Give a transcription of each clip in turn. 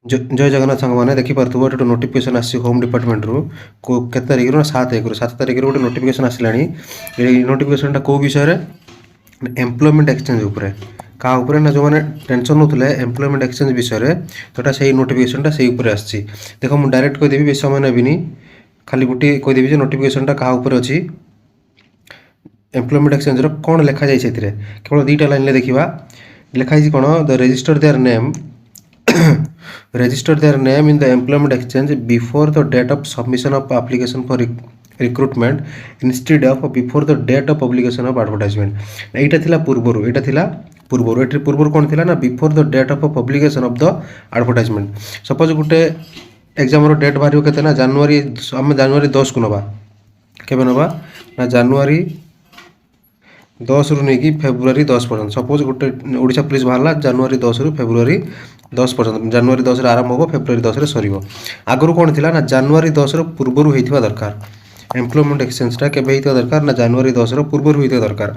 जय जगन्नाथ सांग मैंने देखिपे गोटे नोटिफिकेशन आसी होम डिपार्टमेंट रु के तारिख ना 7 तारिख गोटे नोटिफिकेशन आसला नोटिफिकेशन कौ विषय एम्प्लॉयमेंट एक्सचेंज उपरे क्या उपरे ना जो मैंने टेंशन नौते एम्प्लॉयमेंट एक्सचेंज विषय तो से नोटिफिकेशन से आसी देख मुझे डायरेक्ट कहीदेवी बेस समय नेबिनी खाली गोटे कहीदेवी नोटिफिकेशन क्या अच्छी एम्प्लॉयमेंट एक्सचेंज कौन लिखा जाए केवल 2टा लाइन देखा लिखाई कौन the register their name register their name in the employment exchange before the date of submission of application for recruitment instead of before the date of publication of advertisement एटा थिला पूर्वरु eighty पूर्वरु कोन थिला ना before the date of publication of the advertisement suppose Gute exam row date बारियो केते ना जनवरी हम जनवरी 10 को नबा केबे नबा ना जनवरी 10 रु नहीं फेब्रुआरी 10 पर्यंत सपोज गोटे ओडिशा पुलिस बाहरला जनवरी 10 रु फेब्रुआरी 10 पर्यंत जनवरी 10 आरंभ हो फेब्रुआरी 10 सर आगुरी कौन थी ना जनवरी 10 पूर्वर होता दरकार एम्प्लॉयमेंट एक्सचेंजटा केबे होता दरकार ना जनवरी 10 पूर्वर होता दरकार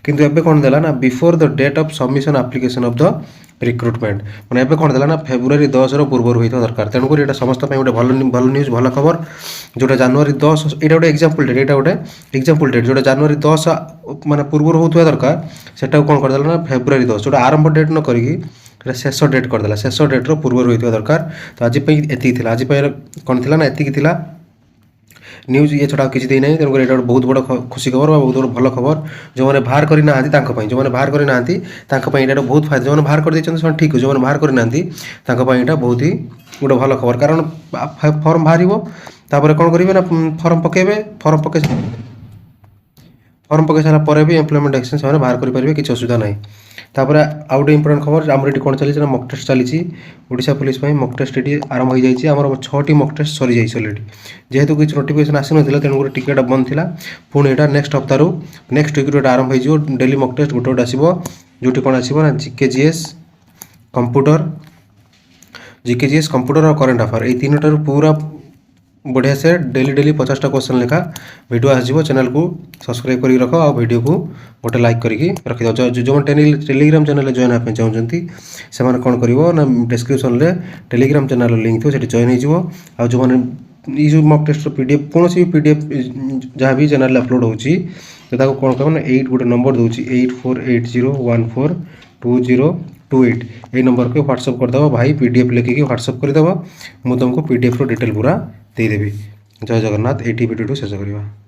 किंतु एबे कौन देला ना before the date of submission application of the recruitment मैंने एबे कौन देला ना फेब्रुआरी 10 पूर्वर होता दरकार तेणुक ये समस्त गोटे भल न्यूज भल खबर जोटा जनवरी 10 यहाँ गोटे एग्जाम्पल डेट यहाँ गोटे एग्जाम्पल डेट जोटा जनवरी 10 माने पूर्वर होता दरकार सेटा कौन करदेला ना फेब्रुआरी 10 जोटा आरंभ डेट न करिकी शेष डेट करदेला शेष डेट पूर्वर होता दरकार तो आज एति आज कौन थी ना एति न्यूज ये छड़ा किसी देना तेणुक ये बहुत बड़ खुशी खबर बहुत बड़ भल खबर जो मैंने बाहर करना जो मैंने बाहर करना यहाँ बहुत फायदा जो बाहर कर ठीक जो बाहर करना यहाँ बहुत ही गोटे भल खबर कारण फॉर्म बाहर तापर कौन करेंगे ना फॉर्म पकेबे फॉर्म पकई सारा भी एम्प्लॉयमेंट एक्सचेंज से बाहर करेंगे किसी असुविधा ना तापर आउ गोटे इंपोर्टेंट खबर आमर ये कौन चली मक टेस्ट चली ओडिशा पुलिस मक टेस्ट ये आरंभ हो जाए आम 6टी मक टेस्ट सरी जाइए अलरेडी जेहेतु किसी नोटिफिकेशन आसी ना तेणुक टिकेट बंद था पुणी यहाँ नेक्स्ट हफ्तार नेक्स्ट वीक ये आरंभ हो डेली मक टेस्ट गोटे गोटे आसो जो कौन आसो ना जीकेजीएस कंप्यूटर और करेन्ट अफेयर ये 3टार पूरा बढ़िया से डेली 50टा क्वेश्चन लेखा वीडियो आसो चैनल को सब्सक्राइब कर रख आ वीडियो को गोटे लाइक करके रखी दो जो टेलीग्राम चैनल जॉइन होगा चाहते से कौन कर डिस्क्रिप्शन में टेलीग्राम चैनल लिंक थी जॉइन हो जो मैंने जो मक टेस्ट पीडीएफ कौन भी पीडीएफ जहाँ भी चैनल अपलोड होची तो कौन कर 8 गोटे नंबर दूसरी 8480142028 ये नंबर को व्हाट्सअप करदेव भाई पीडीएफ लिखिकी व्हाट्सअप करदेव मुझे तुमको पीडीएफ रो डिटेल पूरा देदेवी जय जगन्नाथ एटी वीडियो शेष करवा।